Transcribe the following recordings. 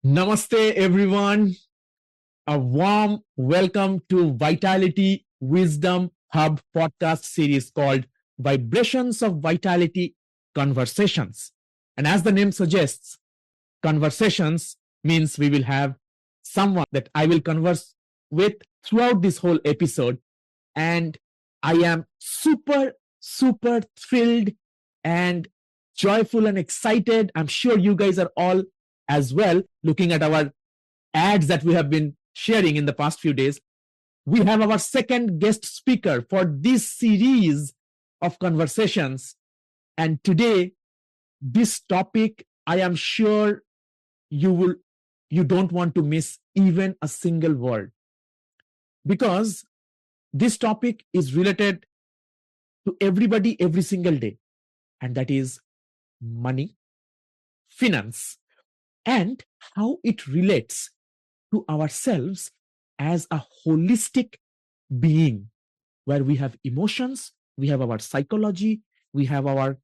Namaste, everyone. A warm welcome to Vitality Wisdom Hub podcast series called Vibrations of Vitality Conversations. And as the name suggests, conversations means we will have someone that I will converse with throughout this whole episode. And I am super thrilled and joyful and excited. I'm sure you guys are all as well, looking at our ads that we have been sharing in the past few days. We have our second guest speaker for this series of conversations. And today, this topic, I am sure you don't want to miss even a single word, because this topic is related to everybody every single day, and that is money, finance, and how it relates to ourselves as a holistic being, where we have emotions, we have our psychology, we have our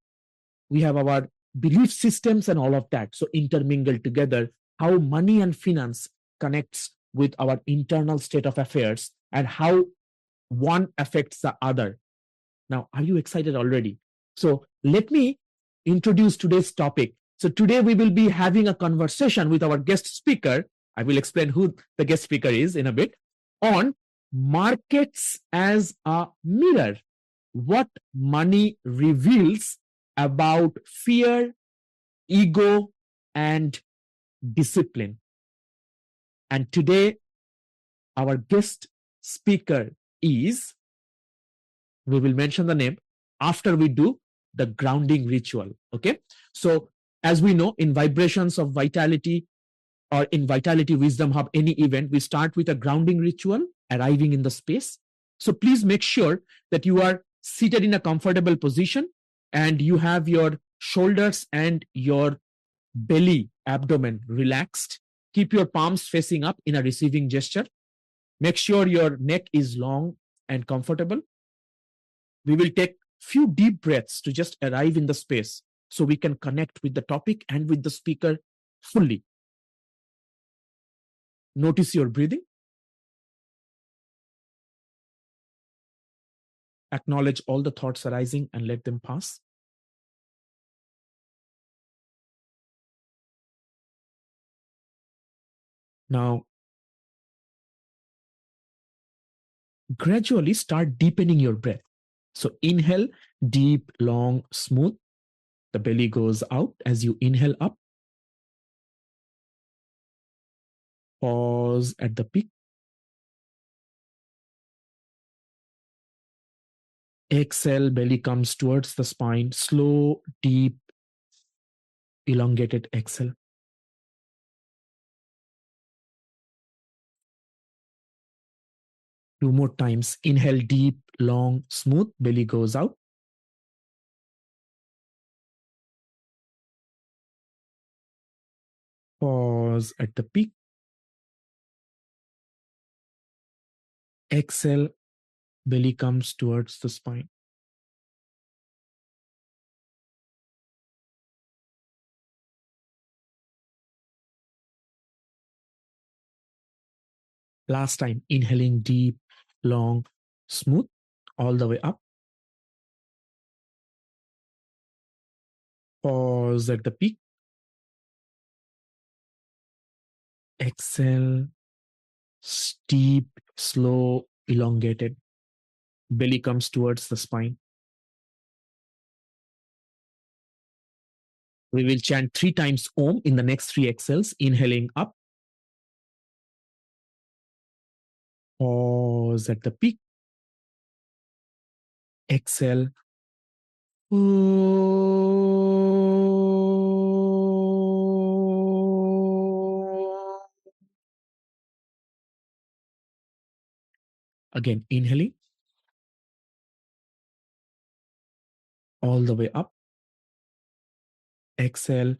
belief systems and all of that, so intermingled together, how money and finance connects with our internal state of affairs and how one affects the other. Now, are you excited already? So let me introduce today's topic. So today we will be having a conversation with our guest speaker. I will explain who the guest speaker is in a bit, on markets as a mirror. What money reveals about fear, ego, and discipline. And today, our guest speaker is, we will mention the name after we do the grounding ritual. Okay. So, as we know, in Vibrations of Vitality or in Vitality Wisdom Hub, any event, we start with a grounding ritual, arriving in the space. So, please make sure that you are seated in a comfortable position and you have your shoulders and your belly, abdomen relaxed. Keep your palms facing up in a receiving gesture. Make sure your neck is long and comfortable. We will take few deep breaths to just arrive in the space so we can connect with the topic and with the speaker fully. Notice your breathing. Acknowledge all the thoughts arising and let them pass. Now, gradually start deepening your breath. So inhale, deep, long, smooth. The belly goes out as you inhale up. Pause at the peak. Exhale, belly comes towards the spine. Slow, deep, elongated exhale. Two more times. Inhale, deep, long, smooth. Belly goes out. Pause at the peak. Exhale, belly comes towards the spine. Last time, inhaling deep, long, smooth, all the way up. Pause at the peak. Exhale, steep, slow, elongated. Belly comes towards the spine. We will chant 3 times Om in the next 3 exhales, inhaling up. Pause at the peak. Exhale. Again, inhaling all the way up. Exhale.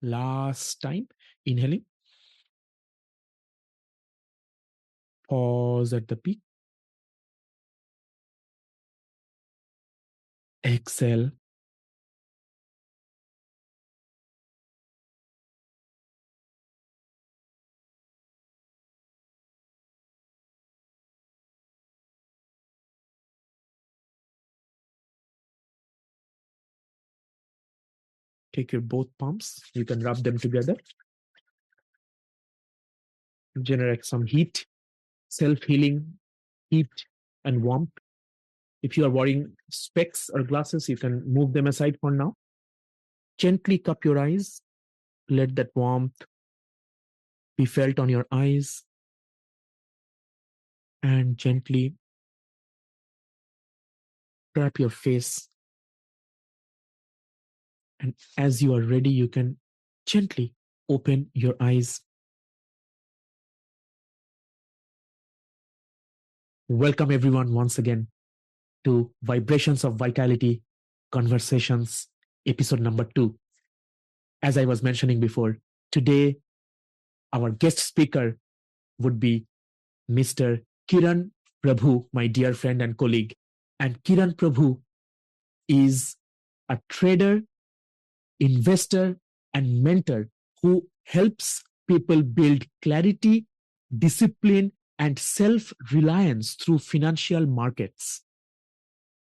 Last time, inhaling. Pause at the peak. Exhale. Take your both palms. You can rub them together. Generate some heat, self-healing heat and warmth. If you are wearing specs or glasses, you can move them aside for now. Gently cup your eyes. Let that warmth be felt on your eyes. And gently wrap your face. And as you are ready, you can gently open your eyes. Welcome everyone once again to Vibrations of Vitality Conversations, episode number 2. As I was mentioning before, today our guest speaker would be Mr. Kiran Prabhu, my dear friend and colleague. And Kiran Prabhu is a trader, investor, and mentor who helps people build clarity, discipline, and self-reliance through financial markets.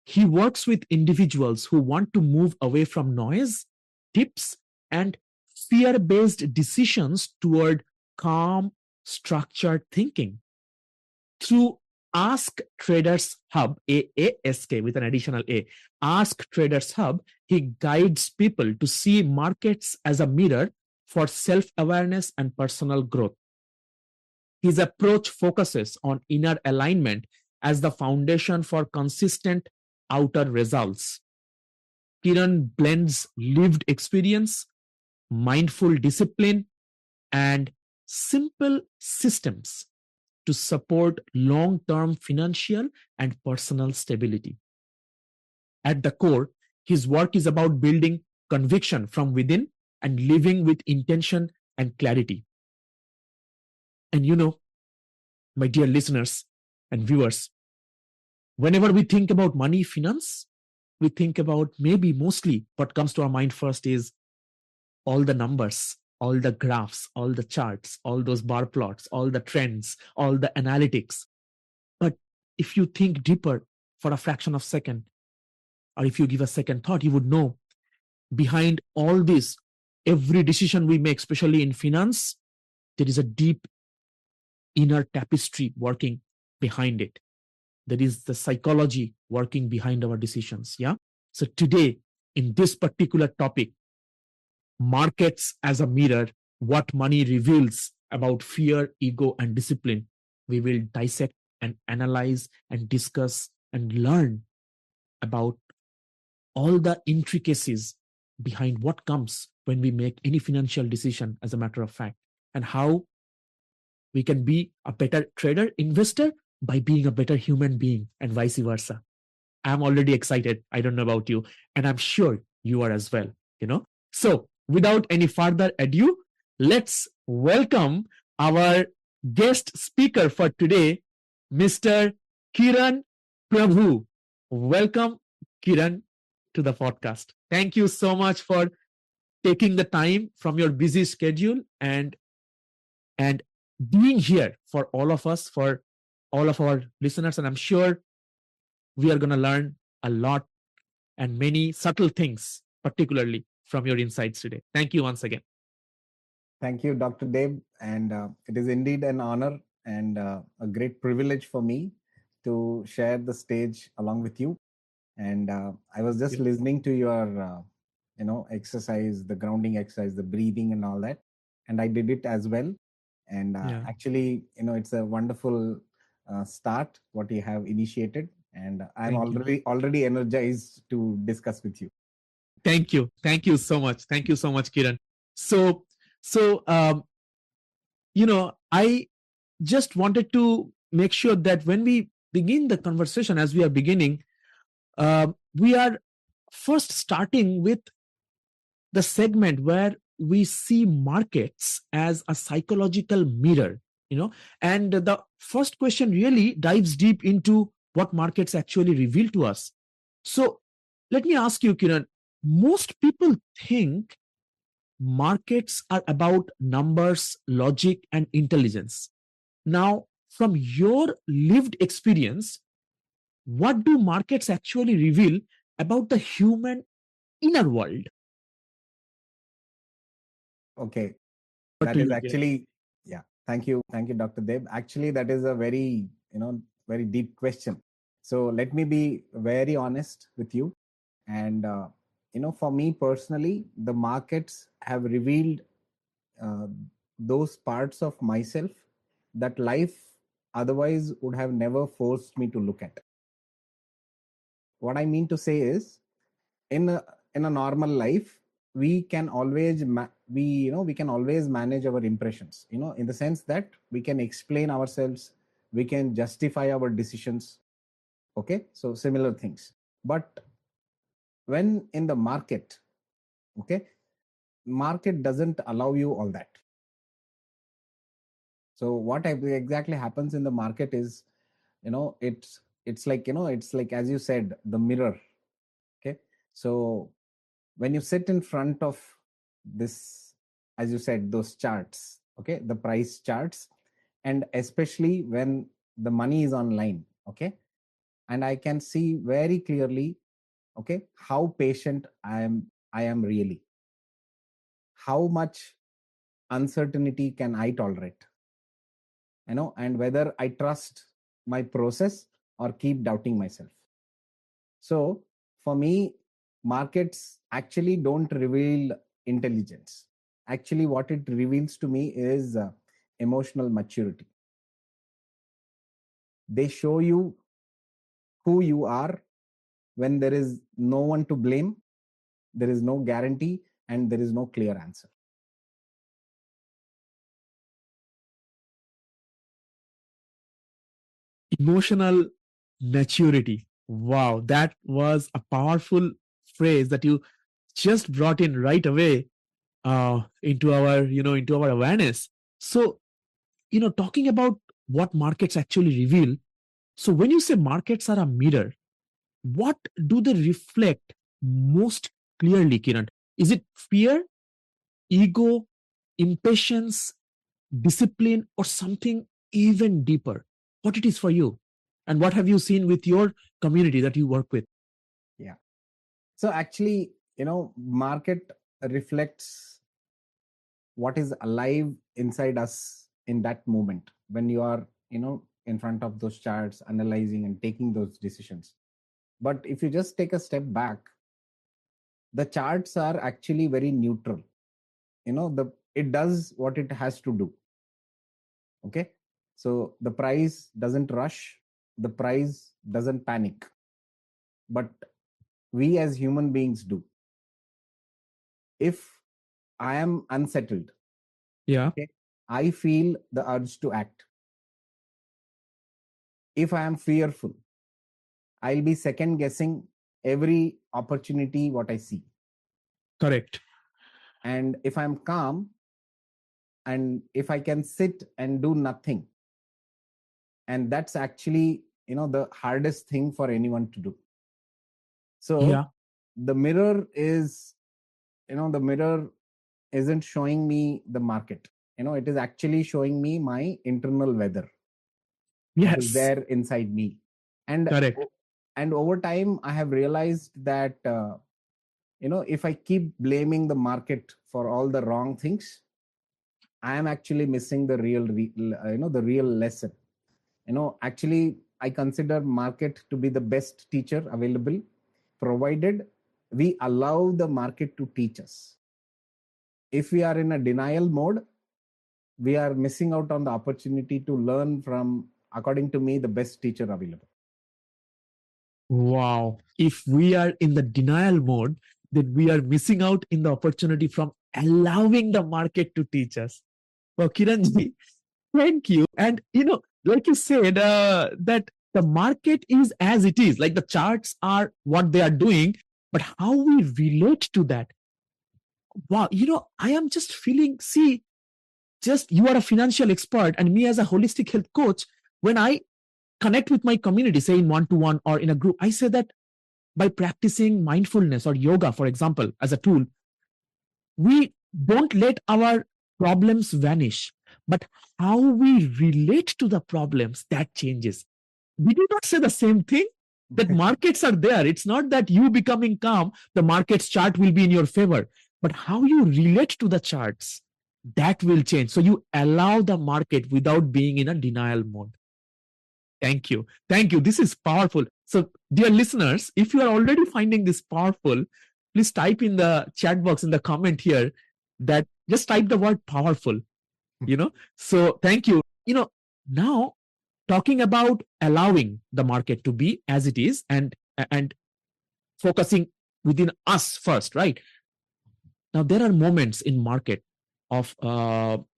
He works with individuals who want to move away from noise, tips, and fear-based decisions toward calm, structured thinking. Through Ask Traders Hub, AASK with an additional A, Ask Traders Hub, he guides people to see markets as a mirror for self-awareness and personal growth. His approach focuses on inner alignment as the foundation for consistent outer results. Kiran blends lived experience, mindful discipline, and simple systems to support long-term financial and personal stability. At the core, his work is about building conviction from within and living with intention and clarity. And you know, my dear listeners and viewers, whenever we think about money, finance, we think about maybe mostly what comes to our mind first is all the numbers, all the graphs, all the charts, all those bar plots, all the trends, all the analytics. But if you think deeper for a fraction of a second, or if you give a second thought, you would know behind all this, every decision we make, especially in finance, there is a deep inner tapestry working behind it. There is the psychology working behind our decisions. Yeah. So today, in this particular topic, markets as a mirror, what money reveals about fear, ego, and discipline, we will dissect and analyze and discuss and learn about all the intricacies behind what comes when we make any financial decision, as a matter of fact, and how we can be a better trader, investor by being a better human being, and vice versa. I'm already excited. I don't know about you, and I'm sure you are as well, you know. So without any further ado, let's welcome our guest speaker for today, Mr. Kiran Prabhu. Welcome, Kiran, to the podcast. Thank you so much for taking the time from your busy schedule and being here for all of us, for all of our listeners. And I'm sure we are going to learn a lot and many subtle things, particularly from your insights today. Thank you once again. Thank you, Dr. Deb. And it is indeed an honor and a great privilege for me to share the stage along with you. And I was just listening to your, exercise, the grounding exercise, the breathing and all that. And I did it as well. And actually, it's a wonderful start, what you have initiated. And I'm already energized to discuss with you. Thank you. Thank you so much. Thank you so much, Kiran. So, I just wanted to make sure that when we begin the conversation, as we are beginning, we are first starting with the segment where we see markets as a psychological mirror And the first question really dives deep into what markets actually reveal to us. So let me ask you, Kiran, most people think markets are about numbers, logic, and intelligence. Now, from your lived experience, what do markets actually reveal about the human inner world? Okay, Over that to is you, Kiran. actually, yeah. Thank you, Dr. Deb. Actually, that is a very, very deep question. So let me be very honest with you. And for me personally, the markets have revealed uh, those parts of myself that life otherwise would have never forced me to look at. What I mean to say is, in a in a normal life, we can always we can always manage our impressions, in the sense that we can explain ourselves, we can justify our decisions. Okay, so similar things. But when in the market, okay, market doesn't allow you all that. So what exactly happens in the market is, it's like, it's like, as you said, the mirror. Okay, so when you sit in front of this, as you said, those charts, okay, the price charts, and especially when the money is online, okay, and I can see very clearly, okay, how patient I am really, how much uncertainty can I tolerate, and whether I trust my process or keep doubting myself. So for me, markets actually don't reveal intelligence. Actually, what it reveals to me is emotional maturity. They show you who you are when there is no one to blame, there is no guarantee, and there is no clear answer. Emotional maturity. Wow, that was a powerful phrase that you just brought in right away into our into our awareness. So talking about what markets actually reveal. So when you say markets are a mirror, what do they reflect most clearly, Kiran? Is it fear, ego, impatience, discipline, or something even deeper? What it is for you, and what have you seen with your community that you work with? Yeah. So actually, market reflects what is alive inside us in that moment when you are, in front of those charts, analyzing and taking those decisions. But if you just take a step back, the charts are actually very neutral. The it does what it has to do. Okay, so the price doesn't rush, the price doesn't panic, but we as human beings do. If I am unsettled, Yeah, okay, I feel the urge to act. If I am fearful, I'll be second guessing every opportunity what I see. correct. And if I'm calm, and if I can sit and do nothing, and that's actually, the hardest thing for anyone to do. So Yeah, the mirror is, the mirror isn't showing me the market. It is actually showing me my internal weather, what is yes, there inside me. and correct. and over time I have realized that, if I keep blaming the market for all the wrong things, I am actually missing the the real lesson. Actually, I consider market to be the best teacher available, provided we allow the market to teach us. If we are in a denial mode, we are missing out on the opportunity to learn from, according to me, the best teacher available. Wow. If we are in the denial mode, then we are missing out in the opportunity from allowing the market to teach us. Well, Kiranji, thank you. And like you said, that the market is as it is, like the charts are what they are doing, but how we relate to that. Wow, I am just feeling, see, just you are a financial expert and me as a holistic health coach, when I connect with my community, say in one-to-one or in a group, I say that by practicing mindfulness or yoga, for example, as a tool, we don't let our problems vanish, but how we relate to the problems, that changes. Did you not say the same thing? That markets are there. It's not that you becoming calm, the market's chart will be in your favor, but how you relate to the charts, that will change. So you allow the market without being in a denial mode. Thank you. Thank you. This is powerful. So, dear listeners, if you are already finding this powerful, please type in the chat box in the comment here that just type the word powerful, you know. So, thank you. Now talking about allowing the market to be as it is and focusing within us first, right? Now there are moments in market of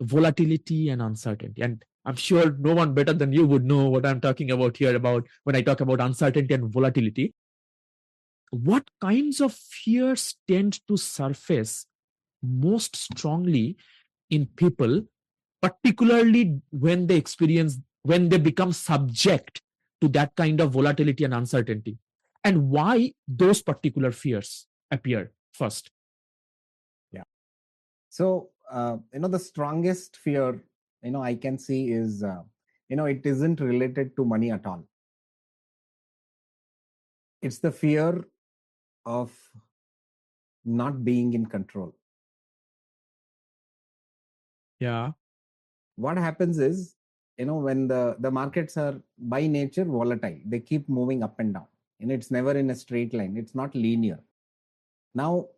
volatility and uncertainty, and I'm sure no one better than you would know what I'm talking about here about when I talk about uncertainty and volatility. What kinds of fears tend to surface most strongly in people, particularly when they become subject to that kind of volatility and uncertainty, and why those particular fears appear first? Yeah. So, the strongest fear, I can see is, it isn't related to money at all. It's the fear of not being in control. Yeah. What happens is, when the markets are by nature volatile, they keep moving up and down. It's never in a straight line. It's not linear. Now,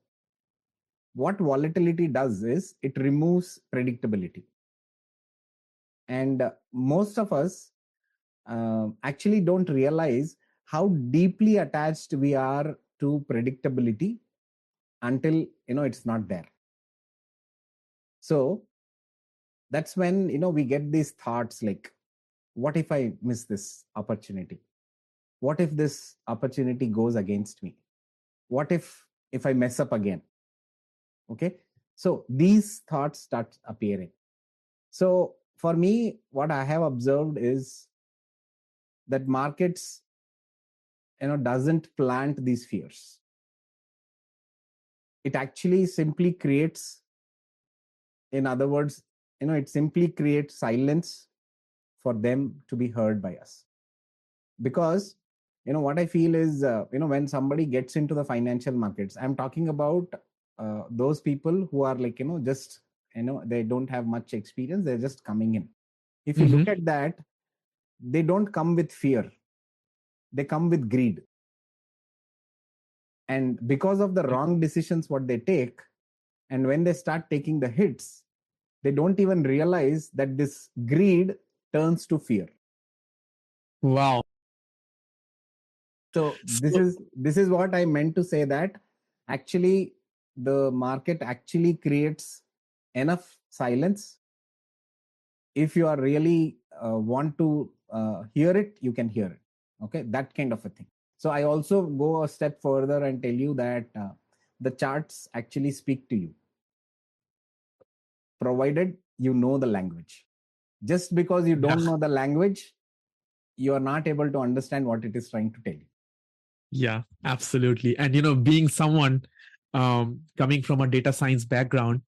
what volatility does is it removes predictability. And most of us actually don't realize how deeply attached we are to predictability until it's not there. So that's when we get these thoughts like, what if I miss this opportunity? What if this opportunity goes against me? What if I mess up again? Okay, so these thoughts start appearing. So for me, what I have observed is that markets doesn't plant these fears. It actually simply creates, in other words, it simply creates silence for them to be heard by us. Because what I feel is, when somebody gets into the financial markets, I'm talking about those people who are like, just they don't have much experience, they're just coming in. If you look at that, they don't come with fear, they come with greed. And because of the wrong decisions what they take, and when they start taking the hits, they don't even realize that this greed turns to fear. Wow. So this is what I meant to say, that actually the market actually creates enough silence. If you are really want to hear it, you can hear it. Okay, that kind of a thing. So I also go a step further and tell you that the charts actually speak to you, provided you know the language. Just because you don't know the language, you are not able to understand what it is trying to tell you. Yeah, absolutely. And being someone coming from a data science background,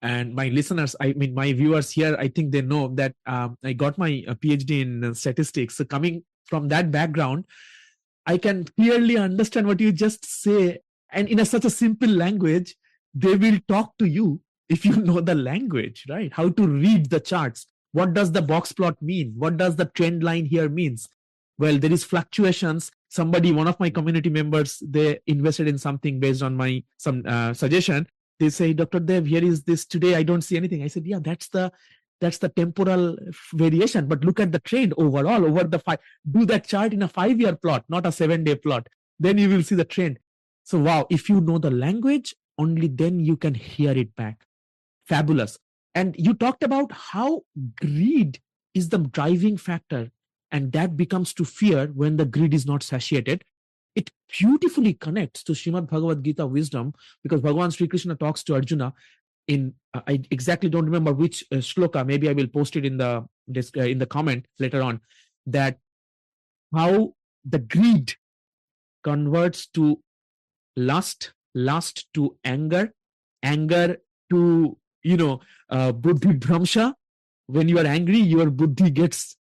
and my listeners, I mean, my viewers here, I think they know that I got my PhD in statistics. So coming from that background, I can clearly understand what you just say. And in such a simple language, they will talk to you if you know the language, right? How to read the charts. What does the box plot mean? What does the trend line here means? Well, there is fluctuations. One of my community members, they invested in something based on my some suggestion. They say, Dr. Dev, here is this today. I don't see anything. I said, yeah, that's the temporal variation. But look at the trend overall over the do that chart in a 5-year plot, not a 7-day plot. Then you will see the trend. So wow, if you know the language, only then you can hear it back. Fabulous. And you talked about how greed is the driving factor, and that becomes to fear when the greed is not satiated. It beautifully connects to Srimad Bhagavad Gita wisdom, because Bhagavan Sri Krishna talks to Arjuna in I exactly don't remember which shloka. Maybe I will post it in the comment later on. That how the greed converts to lust, lust to anger, anger to buddhi bhramsha. When you are angry, your buddhi gets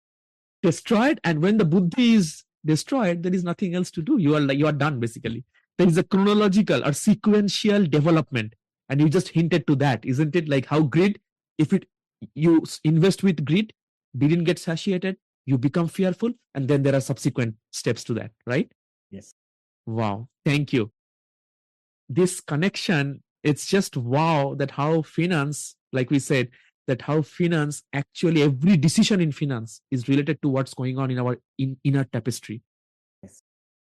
destroyed, and when the buddhi is destroyed, there is nothing else to do. You are done basically. There is a chronological or sequential development, and you just hinted to that, isn't it? Like how greed, if it you invest with greed, didn't get satiated, you become fearful, and then there are subsequent steps to that, right? Yes. Wow, thank you. This connection, it's just wow, that how finance, like we said, that how finance, actually every decision in finance is related to what's going on in our inner tapestry. Yes.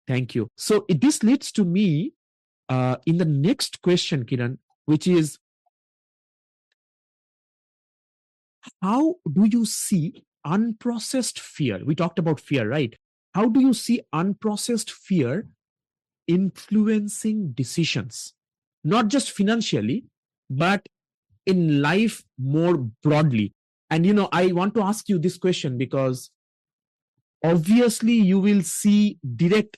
Thank you. So this leads to me in the next question, Kiran, which is, how do you see unprocessed fear? We talked about fear, right? How do you see unprocessed fear influencing decisions, not just financially, but in life more broadly? And I want to ask you this question because obviously you will see direct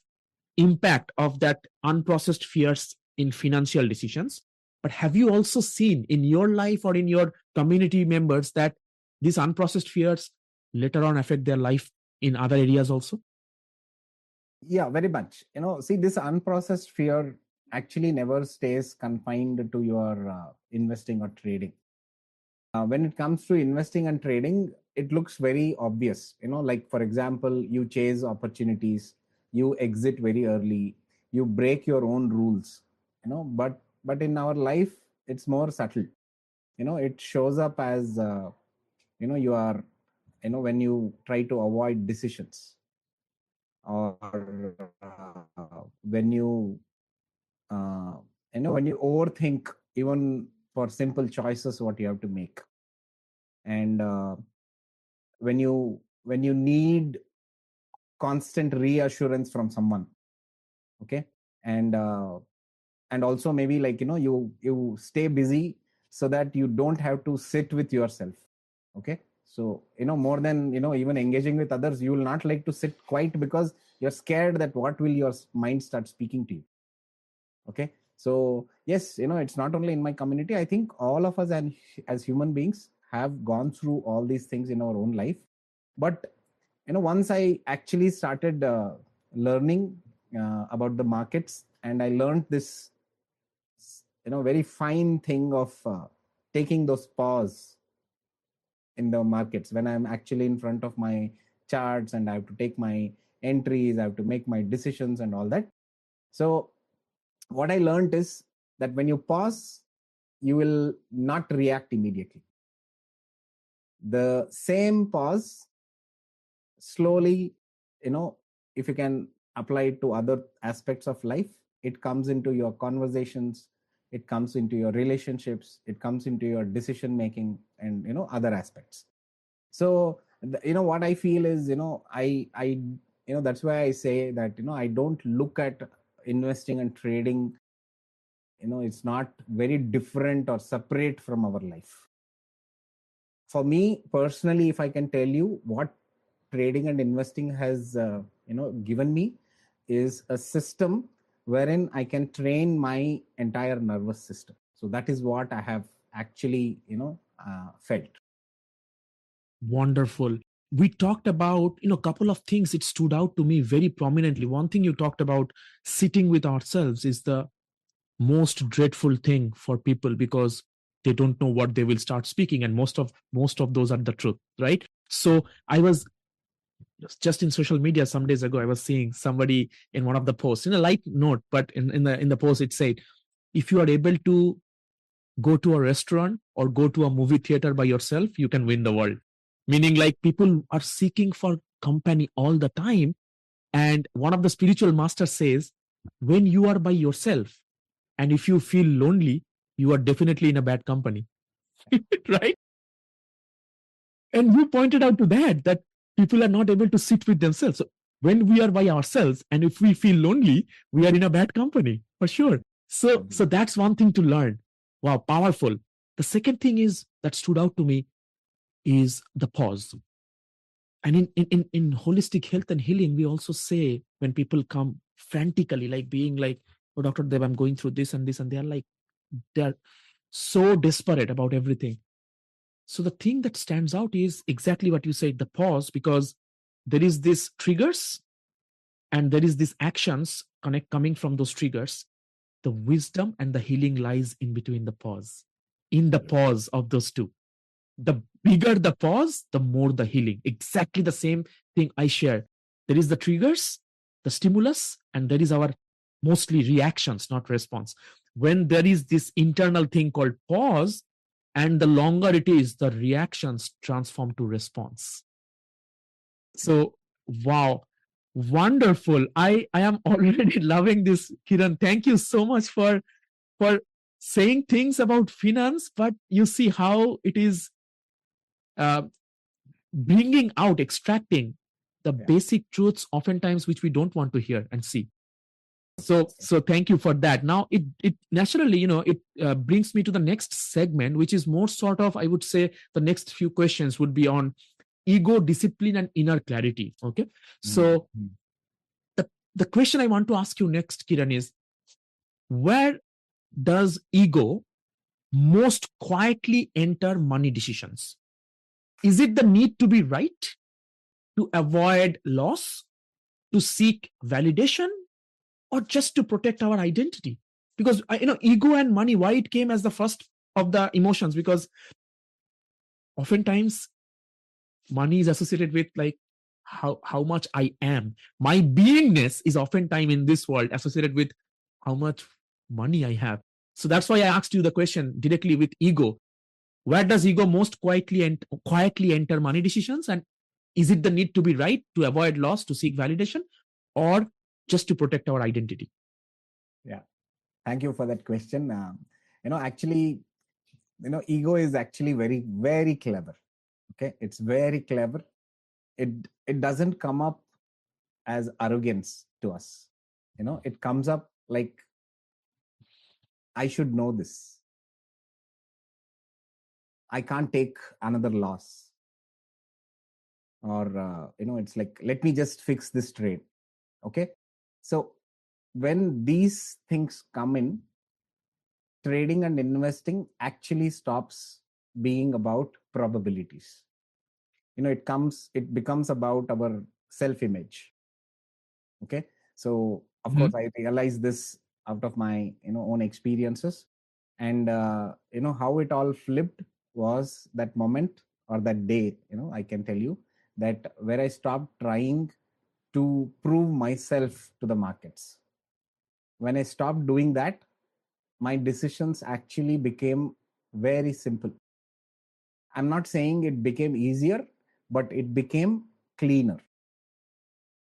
impact of that unprocessed fears in financial decisions. But have you also seen in your life or in your community members that these unprocessed fears later on affect their life in other areas also? Yeah, very much. See, this unprocessed fear actually never stays confined to your investing or trading. When it comes to investing and trading, it looks very obvious. Like for example, you chase opportunities, you exit very early, you break your own rules. But in our life, it's more subtle. It shows up as you are when you try to avoid decisions, or uh, when you overthink even for simple choices what you have to make. And when you need constant reassurance from someone. Okay. And also maybe, like, you stay busy so that you don't have to sit with yourself. Okay. So more than even engaging with others, you will not like to sit quiet because you're scared that what will your mind start speaking to you. Okay. So yes, it's not only in my community. I think all of us, and as human beings, have gone through all these things in our own life. But once I actually started learning about the markets, and I learned this very fine thing of taking those pause in the markets when I'm actually in front of my charts, and I have to take my entries, I have to make my decisions and all that. So what I learned is that when you pause, you will not react immediately. The same pause, slowly, if you can apply it to other aspects of life, it comes into your conversations, it comes into your relationships, it comes into your decision making, and other aspects. So what I feel is, I that's why I say that I don't look at investing and trading, it's not very different or separate from our life. For me personally, if I can tell you what trading and investing has given me, is a system wherein I can train my entire nervous system. So that is what I have actually felt. Wonderful. We talked about a couple of things. It stood out to me very prominently. One thing you talked about, sitting with ourselves, is the most dreadful thing for people because they don't know what they will start speaking, and most of those are the truth, right? So I was just in social media some days ago, I was seeing somebody in one of the posts, in a light note, but in the post it said, if you are able to go to a restaurant or go to a movie theater by yourself, you can win the world. Meaning, like, people are seeking for company all the time. And one of the spiritual masters says, when you are by yourself and if you feel lonely, you are definitely in a bad company. Right? And you pointed out to that people are not able to sit with themselves. So when we are by ourselves and if we feel lonely, we are in a bad company for sure. So that's one thing to learn. Wow, powerful. The second thing is that stood out to me is the pause. And in holistic health and healing, we also say when people come frantically, like being like, oh, Dr. Dev, I'm going through this and this, and they're so desperate about everything. So the thing that stands out is exactly what you said, the pause, because there is this triggers and there is these actions coming from those triggers. The wisdom and the healing lies in between the pause, in the pause of those two. The bigger the pause, the more the healing. Exactly the same thing I share. There is the triggers, the stimulus, and there is our mostly reactions, not response. When there is this internal thing called pause, and the longer it is, the reactions transform to response. So, wow, wonderful. I am already loving this, Kiran. Thank you so much for saying things about finance, but you see how it is uh, bringing out, extracting the Yeah. basic truths oftentimes which we don't want to hear and see. So thank you for that. Now it naturally, it brings me to the next segment, which is more sort of, I would say, the next few questions would be on ego, discipline, and inner clarity. Okay, so Mm. the the question I want to ask you next, Kiran, is where does ego most quietly enter money decisions? Is it the need to be right, to avoid loss, to seek validation, or just to protect our identity? Because ego and money, why it came as the first of the emotions? Because oftentimes money is associated with like how much I am. My beingness is oftentimes in this world associated with how much money I have. So that's why I asked you the question directly with ego. Where does ego most quietly enter money decisions? And is it the need to be right, to avoid loss, to seek validation, or just to protect our identity? Yeah. Thank you for that question. Actually, ego is actually very, very clever. Okay. It's very clever. It doesn't come up as arrogance to us. It comes up like, I should know this. I can't take another loss. Or, it's like, let me just fix this trade. Okay. So when these things come in, trading and investing actually stops being about probabilities. It becomes about our self image. Okay. So of Mm-hmm. course I realize this out of my own experiences. And how it all flipped was that moment or that day. I can tell you that where I stopped trying to prove myself to the markets. When I stopped doing that, my decisions actually became very simple. I'm not saying it became easier, but it became cleaner.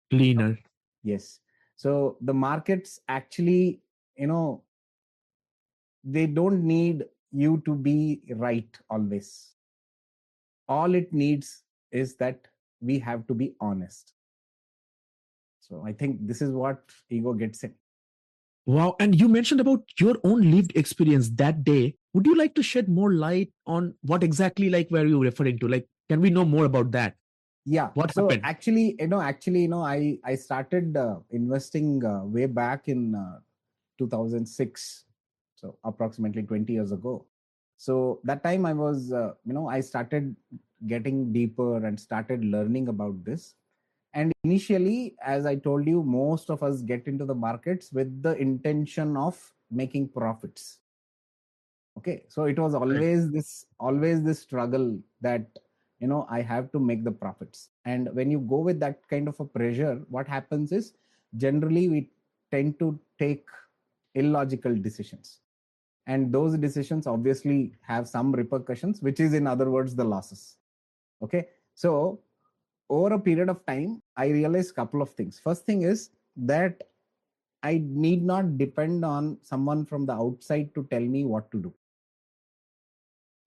Cleaner. Yes. So the markets actually, you know, they don't need you to be right always. All it needs is that we have to be honest. So I think this is what ego gets in. Wow. And you mentioned about your own lived experience that day. Would you like to shed more light on what exactly like were you referring to? Like, can we know more about that? Yeah. What So happened? I started investing way back in 2006, so approximately 20 years ago. So that time I was I started getting deeper and started learning about this. And initially, as I told you, most of us get into the markets with the intention of making profits. Okay, so it was Right. always this struggle that I have to make the profits. And when you go with that kind of a pressure, what happens is generally we tend to take illogical decisions, and those decisions obviously have some repercussions, which is in other words the losses. Okay, so over a period of time I realized a couple of things. First thing is that I need not depend on someone from the outside to tell me what to do.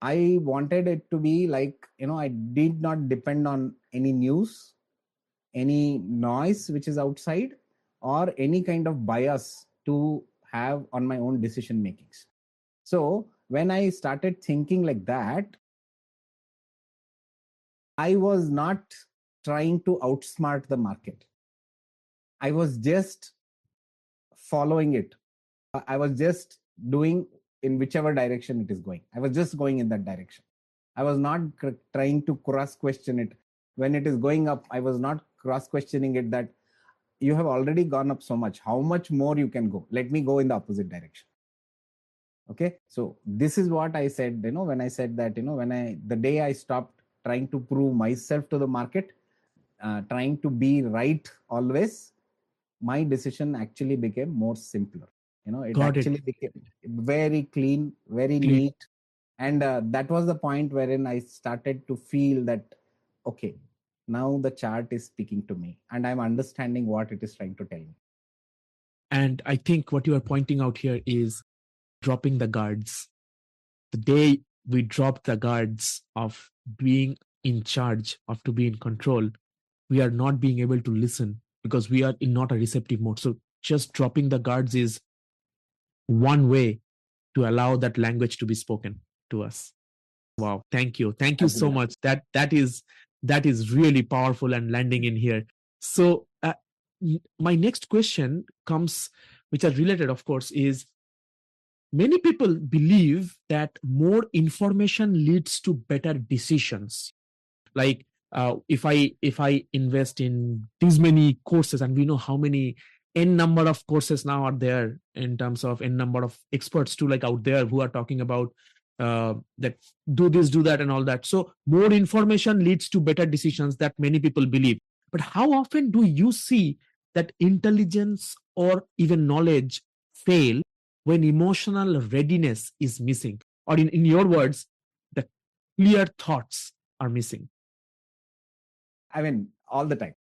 I wanted it to be like, I did not depend on any news, any noise which is outside, or any kind of bias to have on my own decision makings. So when I started thinking like that, I was not trying to outsmart the market. I was just following it. I was just doing in whichever direction it is going. I was just going in that direction. I was not trying to cross question it. When it is going up, I was not cross questioning it that you have already gone up so much. How much more you can go? Let me go in the opposite direction. Okay. So this is what I said, when I said that, the day I stopped trying to prove myself to the market, trying to be right always, my decision actually became more simpler. It Got it. actually became very clean, very Clean. neat. And that was the point wherein I started to feel that, okay, now the chart is speaking to me and I'm understanding what it is trying to tell me. And I think what you are pointing out here is dropping the guards. The day we drop the guards of being in charge, of to be in control, we are not being able to listen because we are in not a receptive mode. So just dropping the guards is one way to allow that language to be spoken to us. Wow, thank you so Absolutely. much. That is really powerful and landing in here. So my next question comes, which are related, of course, is many people believe that more information leads to better decisions. Like if I invest in these many courses, and we know how many n number of courses now are there in terms of n number of experts too, like out there who are talking about that do this, do that, and all that. So more information leads to better decisions, that many people believe. But how often do you see that intelligence or even knowledge fail when emotional readiness is missing, or in your words, the clear thoughts are missing? I mean, all the time.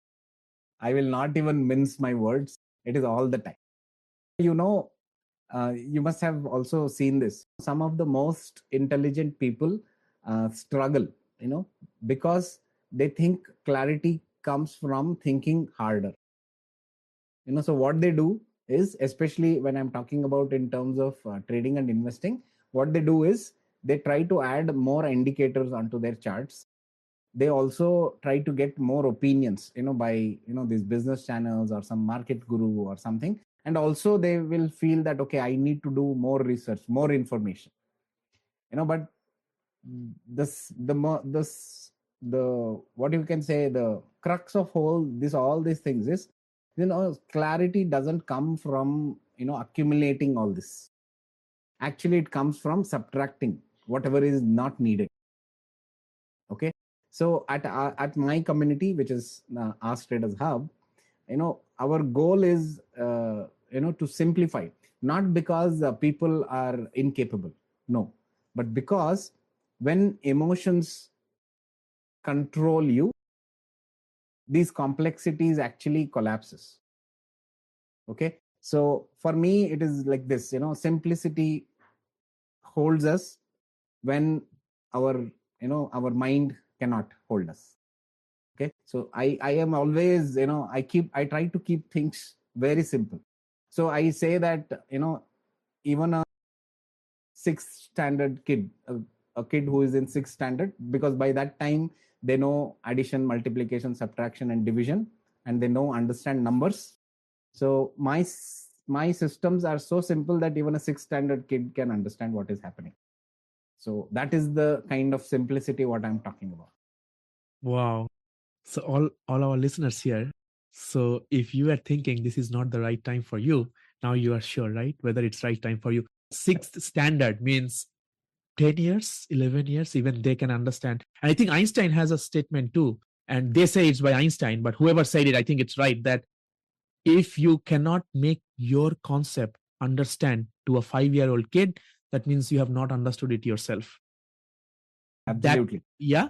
I will not even mince my words. It is all the time. You must have also seen this. Some of the most intelligent people struggle, because they think clarity comes from thinking harder. So what they do is, especially when I'm talking about in terms of trading and investing, what they do is they try to add more indicators onto their charts. They also try to get more opinions, by these business channels or some market guru or something. And also they will feel that, okay, I need to do more research, more information, but the what you can say, the crux of all these things is, clarity doesn't come from accumulating all this. Actually, it comes from subtracting whatever is not needed. Okay. So at my community, which is Ask Traders Hub, our goal is to simplify, not because people are incapable, no, but because when emotions control you, these complexities actually collapses. Okay. So for me, it is like this, simplicity holds us when our our mind cannot hold us. Okay. So I am always, I try to keep things very simple. So I say that, even a sixth standard kid, a kid who is in sixth standard, because by that time they know addition, multiplication, subtraction, and division, and they know understand numbers. So my systems are so simple that even a sixth standard kid can understand what is happening. So that is the kind of simplicity what I'm talking about. Wow. So all our listeners here, so if you are thinking this is not the right time for you, now you are sure, right? Whether it's right time for you. Sixth standard means 10 years, 11 years, even they can understand. And I think Einstein has a statement too. And they say it's by Einstein, but whoever said it, I think it's right, that if you cannot make your concept understand to a 5-year-old kid, that means you have not understood it yourself. That, Absolutely. yeah.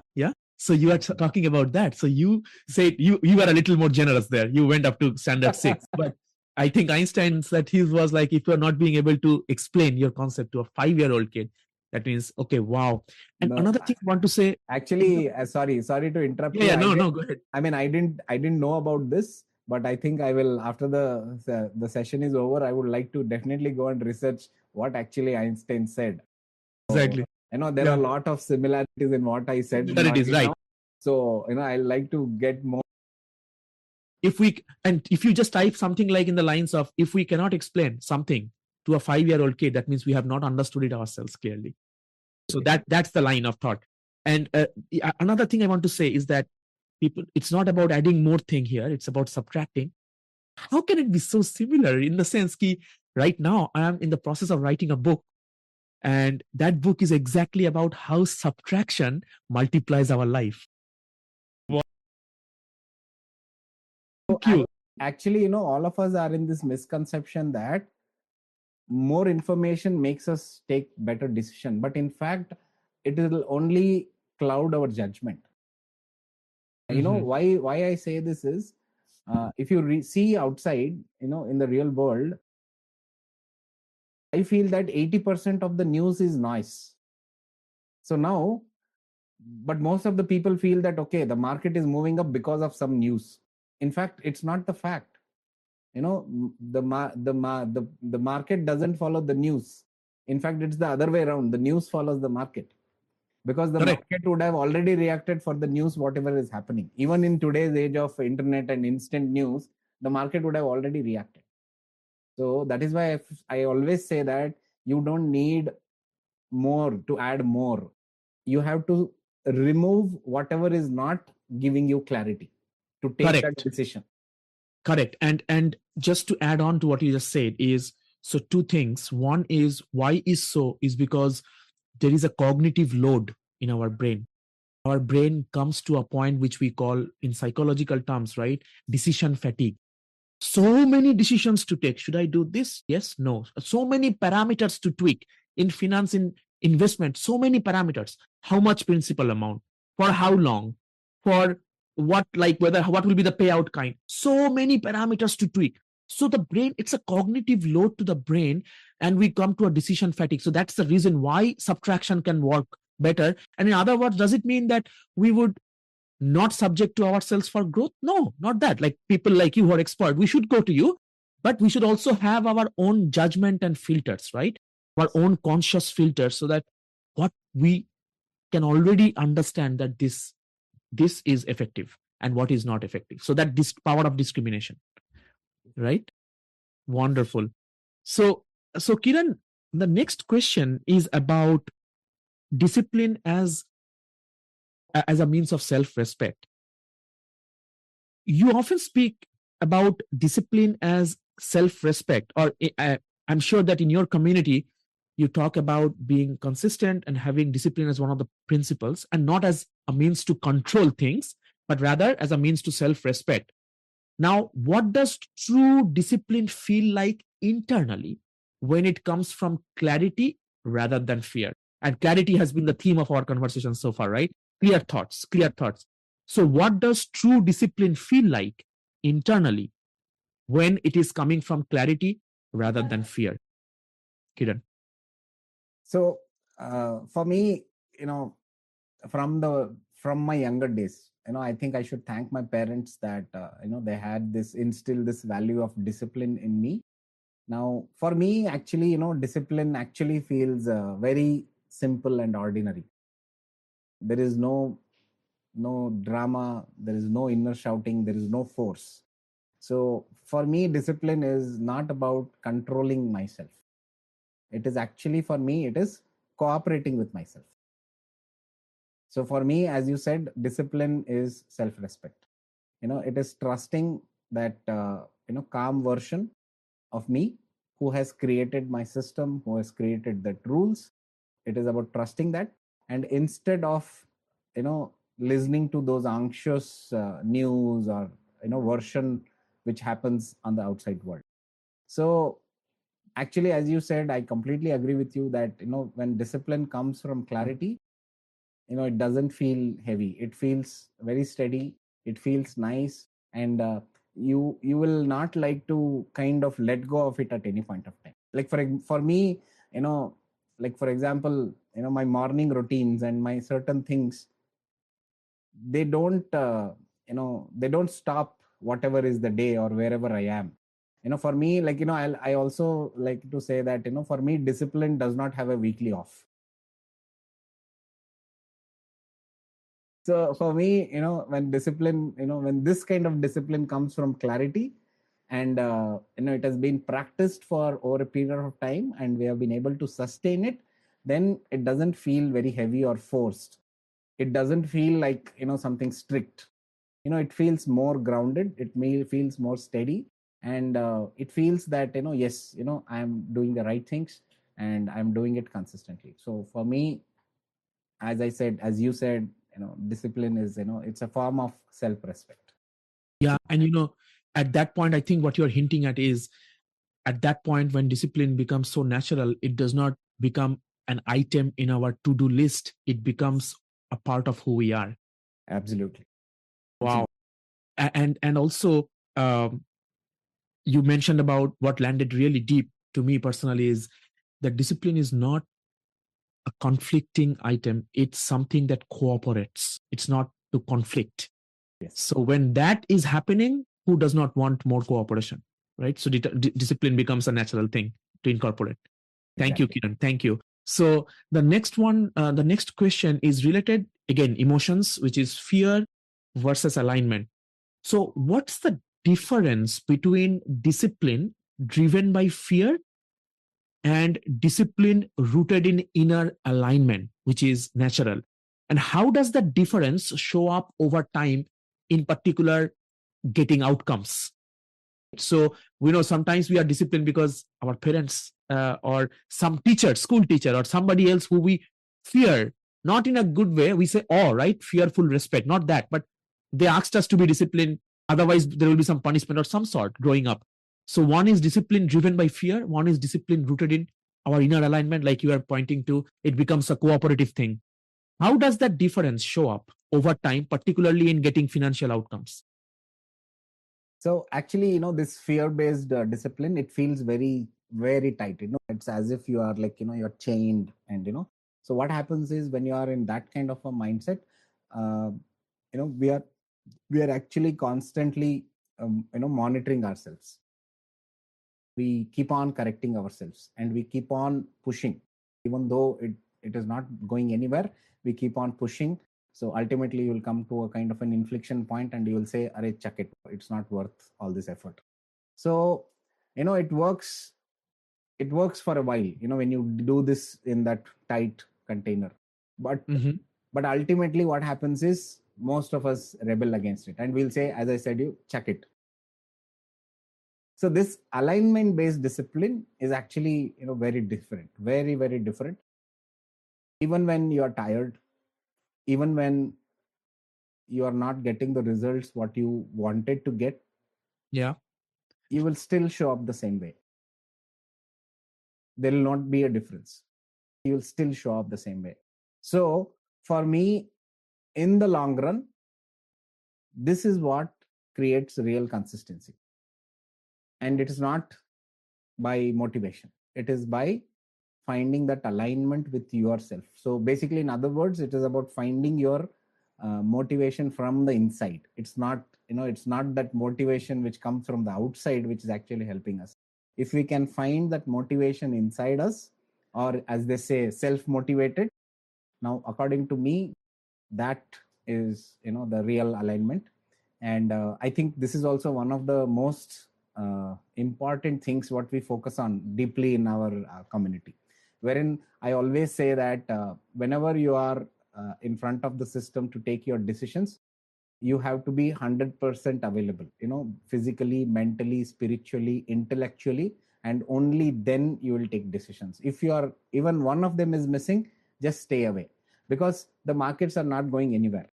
So you are talking about that. So you said you were a little more generous there. You went up to standard 6. But I think Einstein said he was like, if you're not being able to explain your concept to a 5-year-old kid, that means, okay, wow. And No, another thing I want to say. actually, sorry to interrupt you. Yeah, no, go ahead. I mean, I didn't know about this, but I think I will, after the session is over, I would like to definitely go and research what actually Einstein said. Exactly. There are a lot of similarities in what I said Similarities, right? now. So I like to get more. If you just type something like in the lines of, if we cannot explain something to a 5-year-old kid, that means we have not understood it ourselves clearly. So that's the line of thought. And another thing I want to say is that it's not about adding more thing here, it's about subtracting. How can it be so similar? In the sense that right now I am in the process of writing a book, and that book is exactly about how subtraction multiplies our life. Thank you. Actually, all of us are in this misconception that more information makes us take better decision, but in fact it will only cloud our judgment. Why I say this is, if you see outside, in the real world, I feel that 80% of the news is noise. So now, but most of the people feel that, okay, the market is moving up because of some news. In fact, it's not the fact. The market doesn't follow the news. In fact, it's the other way around. The news follows the market, because the Correct. market would have already reacted for the news, whatever is happening. Even in today's age of internet and instant news, the market would have already reacted. So that is why I always say that you don't need more to add more. You have to remove whatever is not giving you clarity to take that decision. Correct. And just to add on to what you just said is, so two things. One is, why is so, is because there is a cognitive load in our brain. Our brain comes to a point which we call in psychological terms, right, decision fatigue. So many decisions to take. Should I do this? Yes, no. So many parameters to tweak in finance, in investment. So many parameters. How much principal amount? For how long? For what? Like whether what will be the payout kind? So many parameters to tweak. So the brain, it's a cognitive load to the brain, and we come to a decision fatigue. So that's the reason why subtraction can work better. And in other words, does it mean that we would not subject to ourselves for growth? No, not that. Like people like you who are expert, we should go to you, but we should also have our own judgment and filters, right? Our own conscious filters, so that what we can already understand that this is effective and what is not effective. So that this power of discrimination, right? Wonderful. So Kiran, the next question is about discipline as a means of self-respect. You often speak about discipline as self-respect, or I'm sure that in your community you talk about being consistent and having discipline as one of the principles, and not as a means to control things, but rather as a means to self-respect. Now, what does true discipline feel like internally when it comes from clarity rather than fear? And clarity has been the theme of our conversation so far, right? Clear thoughts, clear thoughts. So, what does true discipline feel like internally when it is coming from clarity rather than fear? Kiran. So, for me, from my younger days, I think I should thank my parents that they had this instill this value of discipline in me. Now, for me, actually, discipline actually feels very simple and ordinary. There is no drama, there is no inner shouting, there is no force. So for me, discipline is not about controlling myself. It is actually, for me, it is cooperating with myself. So for me, as you said, discipline is self-respect. It is trusting that calm version of me who has created my system, who has created the rules. It is about trusting that, and instead of listening to those anxious news or version which happens on the outside world. So actually, as you said, I completely agree with you that when discipline comes from clarity, it doesn't feel heavy, it feels very steady, it feels nice, and you will not like to kind of let go of it at any point of time. Like for me, like for example, my morning routines and my certain things, they don't they don't stop whatever is the day or wherever I am. For me, like I also like to say that for me, discipline does not have a weekly off. So for me, when discipline, when this kind of discipline comes from clarity, and it has been practiced for over a period of time, and we have been able to sustain it, then it doesn't feel very heavy or forced. It doesn't feel like something strict. It feels more grounded. It feels more steady, and it feels that yes, I'm doing the right things, and I'm doing it consistently. So for me, as I said, as you said, discipline is, it's a form of self-respect. Yeah. And at that point, I think what you're hinting at is, at that point when discipline becomes so natural, it does not become an item in our to-do list. It becomes a part of who we are. Absolutely. Wow. And also, um, you mentioned about what landed really deep to me personally is that discipline is not a conflicting item. It's something that cooperates. It's not to conflict. Yes. So when that is happening, who does not want more cooperation, right? So discipline becomes a natural thing to incorporate. Thank you, Exactly. Kiran. Thank you. So the next question is related again, emotions, which is fear versus alignment. So what's the difference between discipline driven by fear and discipline rooted in inner alignment, which is natural? And how does that difference show up over time, in particular, getting outcomes? So we know sometimes we are disciplined because our parents or some teacher, school teacher, or somebody else who we fear, not in a good way. We say, oh, right, fearful respect, not that, but they asked us to be disciplined. Otherwise, there will be some punishment or some sort growing up. So one is discipline driven by fear, one is discipline rooted in our inner alignment, like you are pointing to. It becomes a cooperative thing. How does that difference show up over time, particularly in getting financial outcomes? So actually, this fear-based discipline, it feels very, very tight. It's as if you are like, you're chained, and So what happens is when you are in that kind of a mindset, uh, we are actually constantly, monitoring ourselves. We keep on correcting ourselves, and we keep on pushing, even though it is not going anywhere. We keep on pushing. So ultimately you will come to a kind of an inflection point, and you will say, "Arey, chuck it, it's not worth all this effort." So it works for a while, when you do this in that tight container. but Mm-hmm. but ultimately what happens is most of us rebel against it, and we'll say, as I said, you chuck it. So this alignment based discipline is actually, very different, very, very different. Even when you are tired, even when you are not getting the results what you wanted to get, Yeah. you will still show up the same way. There will not be a difference. You will still show up the same way. So for me, in the long run, this is what creates real consistency. And it is not by motivation, it is by finding that alignment with yourself. So basically, in other words, it is about finding your motivation from the inside. It's not that motivation which comes from the outside which is actually helping us. If we can find that motivation inside us, or as they say, self motivated, now according to me, that is the real alignment. And I think this is also one of the most important things what we focus on deeply in our community, wherein I always say that whenever you are in front of the system to take your decisions, you have to be 100% available, physically, mentally, spiritually, intellectually, and only then you will take decisions. If you are even one of them is missing, just stay away, because the markets are not going anywhere.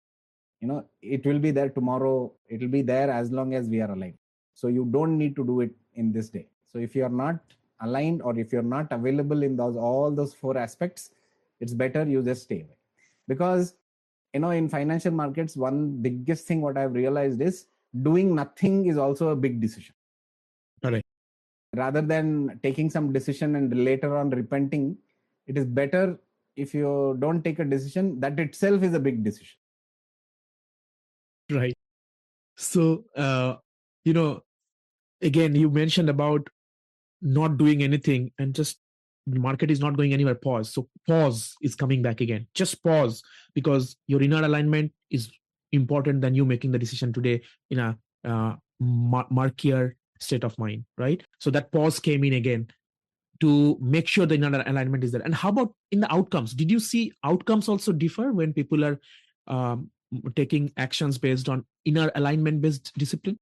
It will be there tomorrow, it will be there as long as we are alive. So you don't need to do it in this day. So if you are not aligned, or if you're not available in all those four aspects, it's better you just stay away. Because in financial markets, one biggest thing what I've realized is doing nothing is also a big decision. Correct. Rather than taking some decision and later on repenting, it is better if you don't take a decision. That itself is a big decision. Right. So, again, you mentioned about not doing anything and just the market is not going anywhere, pause. So pause is coming back again. Just pause, because your inner alignment is important than you making the decision today in a murkier state of mind, right? So that pause came in again to make sure the inner alignment is there. And how about in the outcomes? Did you see outcomes also differ when people are taking actions based on inner alignment based discipline?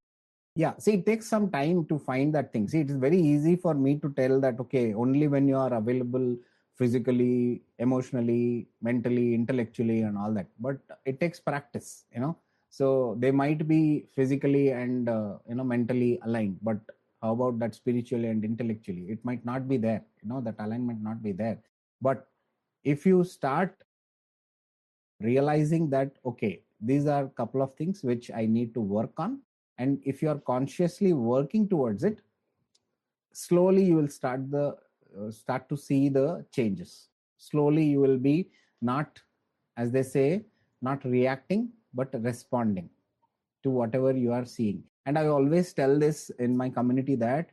Yeah, see, it takes some time to find that thing. See, it is very easy for me to tell that, okay, only when you are available physically, emotionally, mentally, intellectually, and all that. But it takes practice, you know. So they might be physically and, mentally aligned, but how about that spiritually and intellectually? It might not be there, you know, that alignment not be there. But if you start realizing that, okay, these are a couple of things which I need to work on, and if you are consciously working towards it, slowly you will start to see the changes. Slowly you will be not, as they say, not reacting but responding to whatever you are seeing. And I always tell this in my community that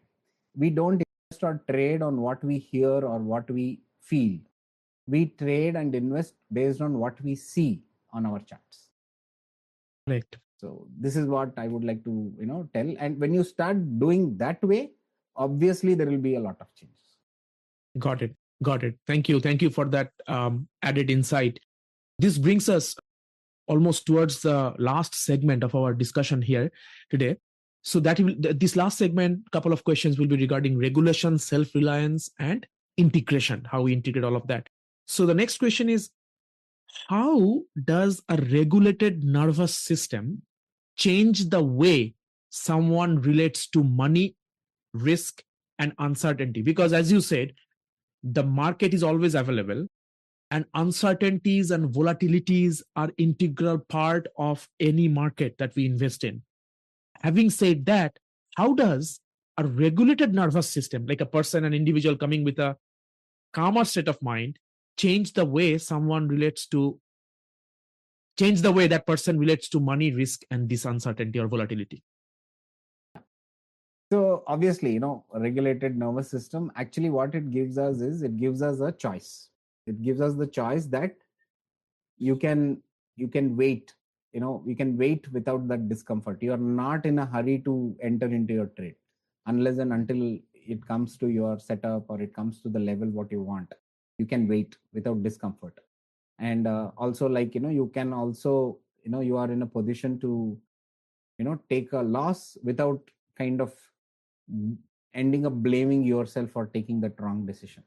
we don't invest or trade on what we hear or what we feel. We trade and invest based on what we see on our charts. Correct. So this is what I would like to, tell. And when you start doing that way, obviously there will be a lot of changes. Got it. Got it. Thank you. Thank you for that added insight. This brings us almost towards the last segment of our discussion here today. So this last segment, couple of questions will be regarding regulation, self-reliance, and integration, how we integrate all of that. So the next question is, how does a regulated nervous system change the way someone relates to money, risk, and uncertainty? Because as you said, the market is always available, and uncertainties and volatilities are integral part of any market that we invest in. Having said that, how does a regulated nervous system, like a person, an individual coming with a calmer state of mind, change the way that person relates to money, risk, and this uncertainty or volatility? So obviously, a regulated nervous system, actually what it gives us is, it gives us a choice. It gives us the choice that you can wait. You can wait without that discomfort. You are not in a hurry to enter into your trade unless and until it comes to your setup or it comes to the level what you want. You can wait without discomfort. And also, like, you can also, you are in a position to, take a loss without kind of ending up blaming yourself for taking that wrong decision.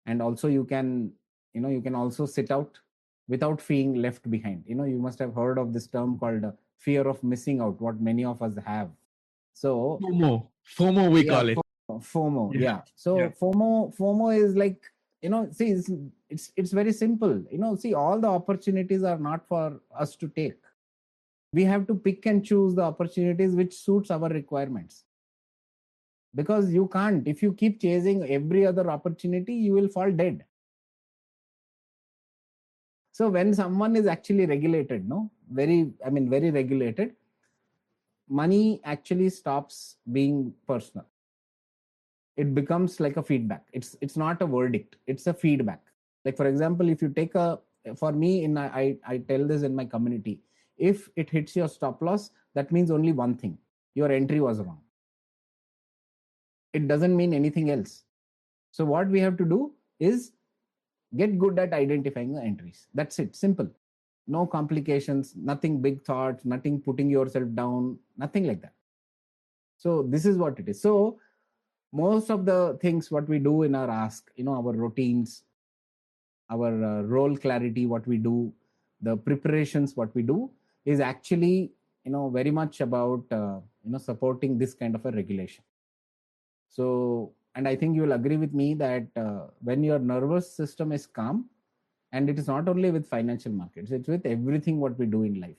And also you can, you can also sit out without feeling left behind. You must have heard of this term called fear of missing out, what many of us have. So FOMO we yeah, call it. FOMO. Yeah. So Yeah. FOMO is like, see, it's very simple. See, all the opportunities are not for us to take. We have to pick and choose the opportunities which suits our requirements. Because you can't, if you keep chasing every other opportunity, you will fall dead. So when someone is actually regulated, very regulated, money actually stops being personal. It becomes like a feedback. It's not a verdict, it's a feedback. Like, for example, if you take for me, I tell this in my community, if it hits your stop loss, that means only one thing: your entry was wrong. It doesn't mean anything else. So what we have to do is get good at identifying the entries. That's it. Simple. No complications, nothing big thoughts, nothing putting yourself down, nothing like that. So this is what it is. So most of the things what we do in our ask, our routines, our role clarity, what we do, the preparations, what we do, is actually, very much about, supporting this kind of a regulation. So, and I think you will agree with me that when your nervous system is calm, and it is not only with financial markets, it's with everything what we do in life.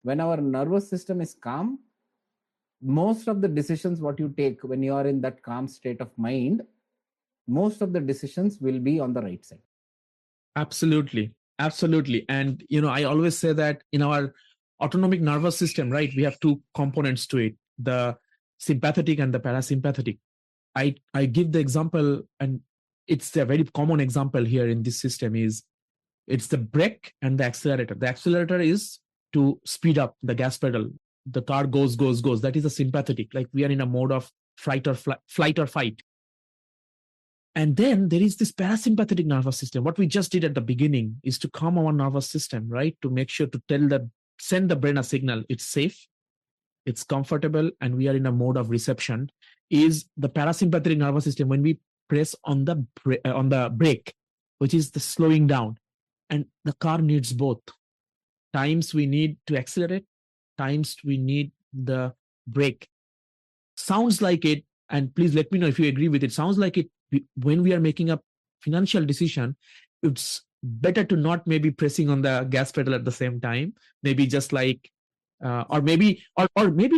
When our nervous system is calm, most of the decisions what you take when you are in that calm state of mind, most of the decisions will be on the right side. Absolutely. Absolutely. And, I always say that in our autonomic nervous system, right, we have two components to it, the sympathetic and the parasympathetic. I give the example, and it's a very common example here in this system is it's the brake and the accelerator. The accelerator is to speed up the gas pedal. The car goes. That is a sympathetic, like we are in a mode of flight or fight. And then there is this parasympathetic nervous system. What we just did at the beginning is to calm our nervous system, right? To make sure to send the brain a signal. It's safe, it's comfortable, and we are in a mode of reception. Is the parasympathetic nervous system when we press on the brake, which is the slowing down, and the car needs both. Times we need to accelerate, times we need the brake. Sounds like it, and please let me know if you agree with it. Sounds like it when we are making a financial decision, it's better to not maybe pressing on the gas pedal at the same time. Maybe just like, or maybe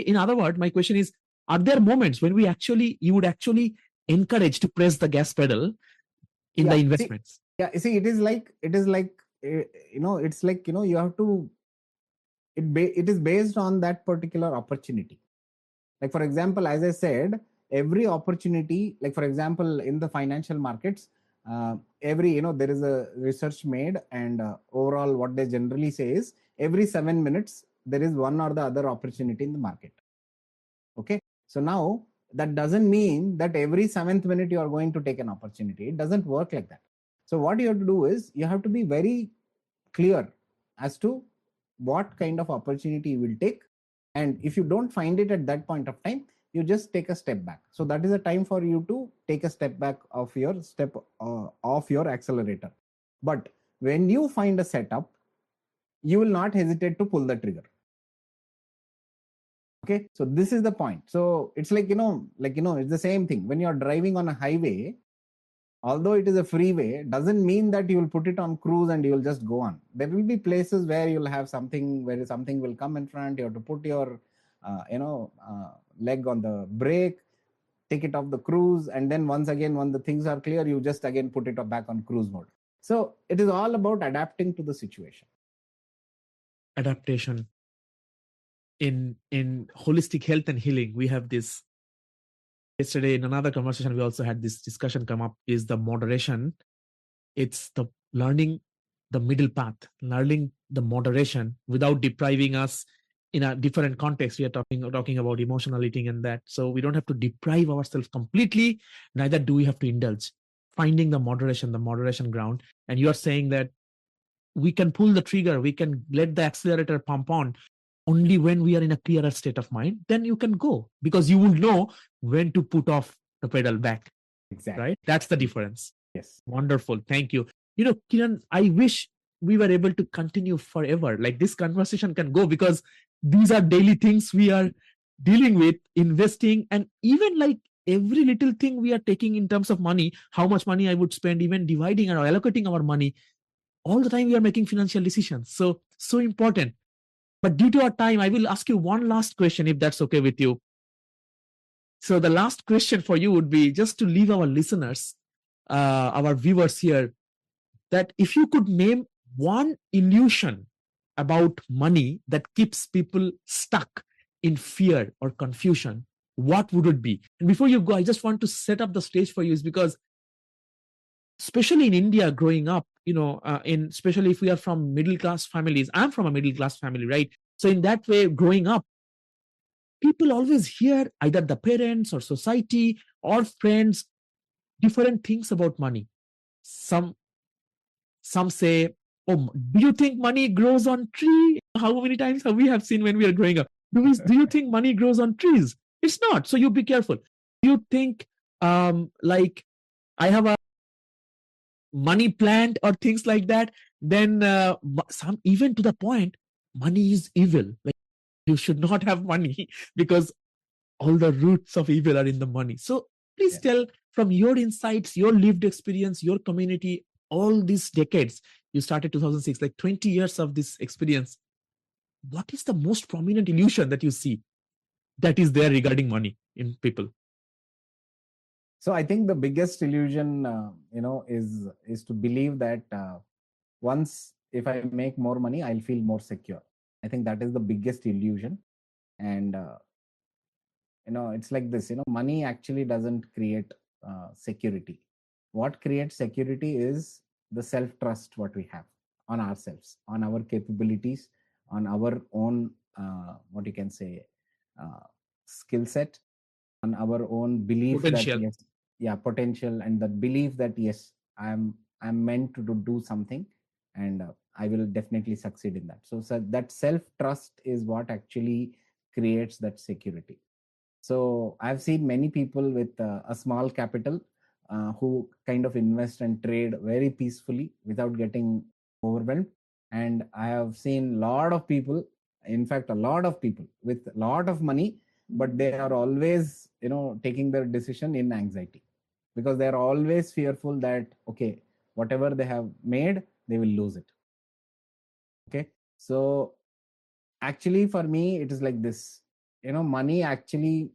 in other words, my question is: are there moments when you would actually encourage to press the gas pedal in the investments? See, it is like it's like you have to. It is based on that particular opportunity. Like for example, as I said, every opportunity, like for example, in the financial markets, every there is a research made, and overall what they generally say is every 7 minutes there is one or the other opportunity in the market. Okay, so now that doesn't mean that every 7th minute you are going to take an opportunity. It doesn't work like that. So what you have to do is you have to be very clear as to what kind of opportunity you will take, and if you don't find it at that point of time, you just take a step back. So that is a time for you to take a step back of your accelerator. But when you find a setup, you will not hesitate to pull the trigger. Okay, so this is the point. So it's like it's the same thing when you're driving on a highway. Although it is a freeway, doesn't mean that you will put it on cruise and you will just go on. There will be places where you'll have something will come in front. You have to put your leg on the brake, take it off the cruise, and then once again when the things are clear, you just again put it back on cruise mode. So it is all about adapting to the situation. Adaptation. In holistic health and healing, we have this. Yesterday in another conversation, we also had this discussion come up, is the moderation. It's the learning the middle path, learning the moderation without depriving us. In a different context, we are talking about emotional eating and that. So we don't have to deprive ourselves completely, neither do we have to indulge. Finding the moderation ground. And you are saying that we can pull the trigger, we can let the accelerator pump on only when we are in a clearer state of mind. Then you can go, because you will know when to put off the pedal back. Exactly. Right? That's the difference. Yes. Wonderful. Thank you. Kiran, I wish we were able to continue forever. Like this conversation can go, because these are daily things we are dealing with, investing, and even like every little thing we are taking in terms of money, how much money I would spend, even dividing or allocating our money. All the time we are making financial decisions. So important. But due to our time, I will ask you one last question, if that's okay with you. So the last question for you would be just to leave our listeners, our viewers here, that if you could name one illusion about money that keeps people stuck in fear or confusion, what would it be? And before you go, I just want to set up the stage for you, is because especially in India, growing up, especially if we are from middle class families, I'm from a middle class family, right? So in that way, growing up, people always hear either the parents or society or friends different things about money. Some say, "Oh, do you think money grows on tree?" How many times have we seen when we are growing up? Do you think money grows on trees? It's not. So you be careful. Do you think like I have a money plant or things like that? Then some, even to the point, money is evil. Like you should not have money because all the roots of evil are in the money. So please tell, from your insights, your lived experience, your community, all these decades, you started 2006, like 20 years of this experience, what is the most prominent illusion that you see that is there regarding money in people? So I think the biggest illusion, is to believe that once if I make more money, I'll feel more secure. I think that is the biggest illusion. And it's like this. Money actually doesn't create security. what creates security is the self trust what we have on ourselves, on our capabilities, on our own what you can say uh, skill set, on our own belief that Potential. yes, yeah, potential, and the belief that yes, I'm meant to do something, and I will definitely succeed in that. So that self trust is what actually creates that security. So I've seen many people with a small capital who kind of invest and trade very peacefully without getting overwhelmed. And I have seen a lot of people, in fact, a lot of people with a lot of money, but they are always, taking their decision in anxiety because they are always fearful that, okay, whatever they have made, they will lose it. Okay. So actually, for me, it is like this, money actually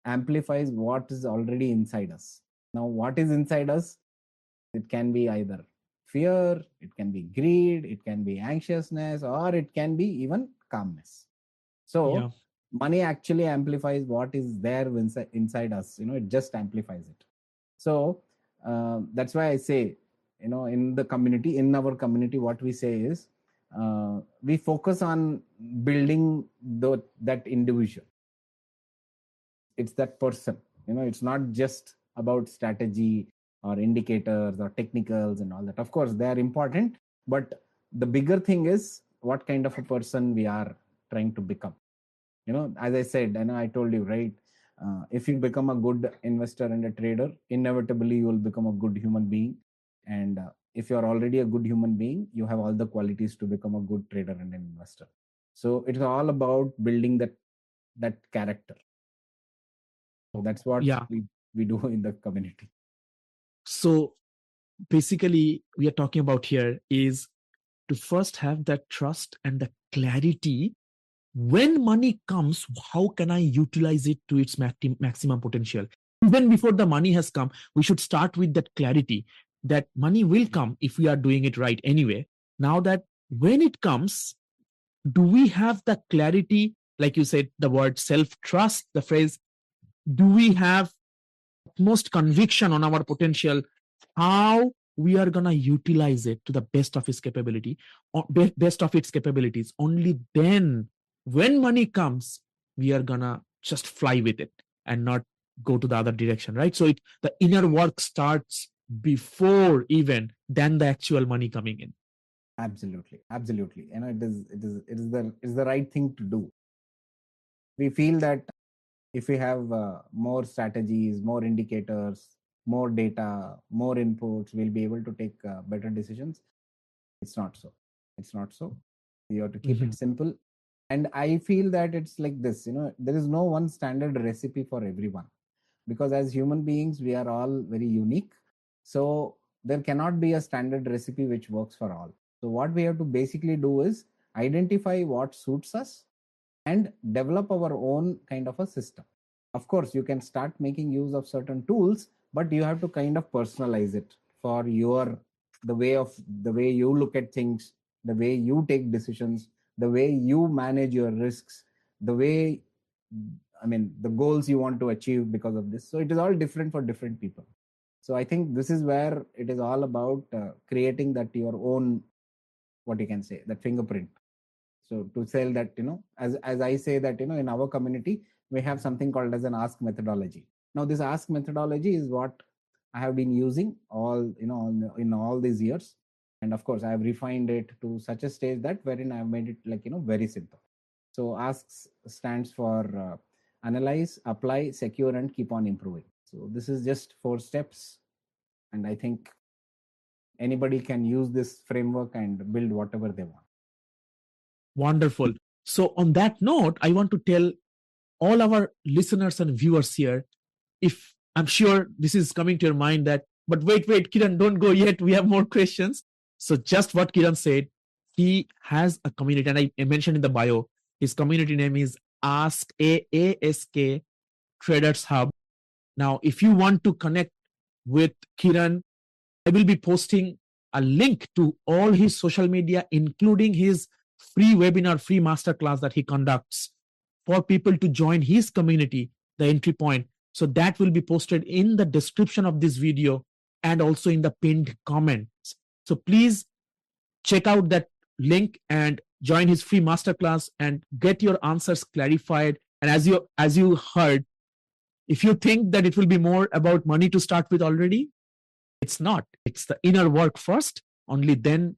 amplifies what is already inside us. Now, what is inside us? It can be either fear, it can be greed, it can be anxiousness, or it can be even calmness. Yeah. So, money actually amplifies what is there inside us. It just amplifies it. So, that's why I say, in our community, what we say is we focus on building that individual. It's that person. It's not just about strategy or indicators or technicals and all that. Of course they are important, but the bigger thing is what kind of a person we are trying to become. As I said, and I told you, right, if you become a good investor and a trader, inevitably you will become a good human being. And if you are already a good human being, you have all the qualities to become a good trader and an investor. So it's all about building that character. So that's what Yeah. we do in the community. So basically, we are talking about here is to first have that trust and the clarity. When money comes, how can I utilize it to its maximum potential? Even before the money has come, we should start with that clarity that money will come if we are doing it right anyway. Now that when it comes, do we have the clarity? Like you said, the word self trust, the phrase, do we have most conviction on our potential, how we are gonna utilize it to the best of its capability, or best of its capabilities? Only then, when money comes, we are gonna just fly with it and not go to the other direction, right? So the inner work starts before even than the actual money coming in. Absolutely, absolutely. It is the right thing to do. We feel that if we have more strategies, more indicators, more data, more inputs, we'll be able to take better decisions. It's not so. It's not so. You have to keep Mhm. it simple. And I feel that it's like this, there is no one standard recipe for everyone, because as human beings we are all very unique. So there cannot be a standard recipe which works for all. So what we have to basically do is identify what suits us and develop our own kind of a system. Of course you can start making use of certain tools, but you have to kind of personalize it for the way you look at things, the way you take decisions, the way you manage your risks, the way, I mean, the goals you want to achieve because of this. So it is all different for different people. So I think this is where it is all about creating that your own, what you can say, that fingerprint. So to sell that, as I say that, in our community we have something called as an ask methodology. Now this ask methodology is what I have been using all, in all these years. And of course I have refined it to such a stage that wherein I have made it like, very simple. So asks stands for analyze, apply, secure, and keep on improving. So this is just 4 steps, and I think anybody can use this framework and build whatever they want. Wonderful. So, on that note, I want to tell all our listeners and viewers here, if I'm sure this is coming to your mind that, but wait, Kiran, don't go yet. We have more questions. So, just what Kiran said, he has a community, and I mentioned in the bio, his community name is ASK Traders Hub. Now, if you want to connect with Kiran, I will be posting a link to all his social media, including his free webinar, free masterclass that he conducts for people to join his community, the entry point. So that will be posted in the description of this video. and also in the pinned comments. So please check out that link and join his free masterclass and get your answers clarified. And as you heard, if you think that it will be more about money to start with already, it's not. It's the inner work first. Only then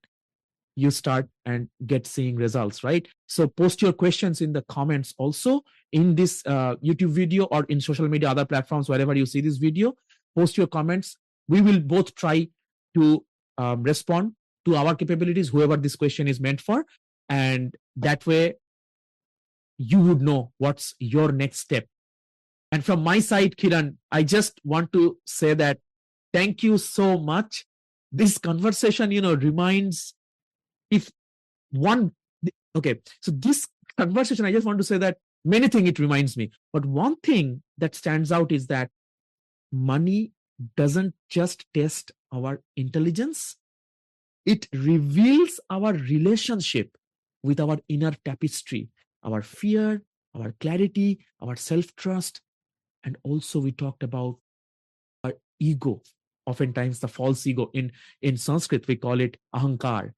you start and get seeing results, right? So post your questions in the comments also in this YouTube video or in social media, other platforms, wherever you see this video. Post your comments. We will both try to respond to our capabilities, whoever this question is meant for. And that way, you would know what's your next step. And from my side, Kiran, I just want to say that thank you so much. This conversation, reminds if one, okay, so this conversation, I just want to say that many things it reminds me. But one thing that stands out is that money doesn't just test our intelligence, it reveals our relationship with our inner tapestry, our fear, our clarity, our self trust. And also, we talked about our ego, oftentimes the false ego. In Sanskrit, we call it ahankar.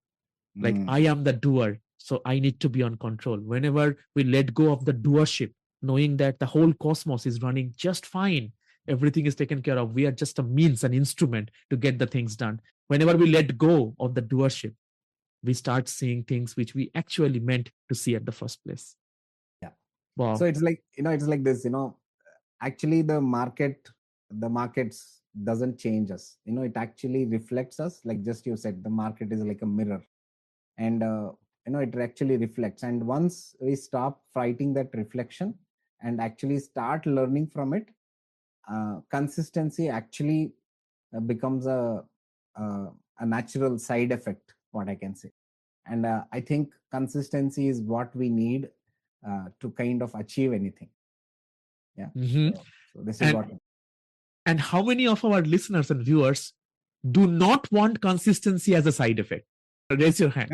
Like, I am the doer, so I need to be on control. Whenever we let go of the doership, knowing that the whole cosmos is running just fine, everything is taken care of, we are just a means, an instrument to get the things done. Whenever we let go of the doership, we start seeing things which we actually meant to see at the first place. Yeah. Wow. So it's like, it's like this, actually the markets doesn't change us. It actually reflects us. Like just you said, the market is like a mirror. And it actually reflects, and once we stop fighting that reflection and actually start learning from it, consistency actually becomes a natural side effect, what I can say. And I think consistency is what we need to kind of achieve anything. Yeah. So this is what. And how many of our listeners and viewers do not want consistency as a side effect? Raise your hand.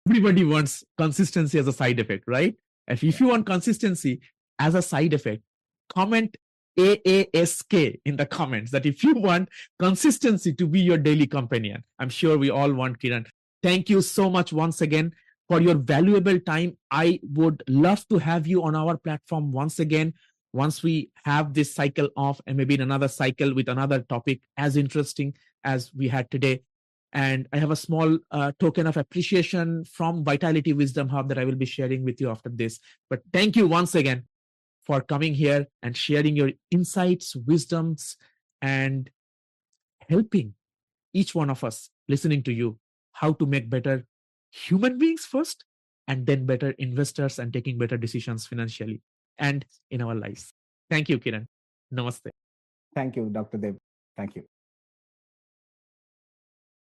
Everybody wants consistency as a side effect, right? If you want consistency as a side effect, comment AASK in the comments that if you want consistency to be your daily companion. I'm sure we all want, Kiran. Thank you so much once again for your valuable time. I would love to have you on our platform once again, once we have this cycle off, and maybe in another cycle with another topic as interesting as we had today. And I have a small token of appreciation from Vitality Wisdom Hub that I will be sharing with you after this. But thank you once again for coming here and sharing your insights, wisdoms, and helping each one of us listening to you how to make better human beings first, and then better investors and taking better decisions financially and in our lives. Thank you, Kiran. Namaste. Thank you, Dr. Dev. Thank you.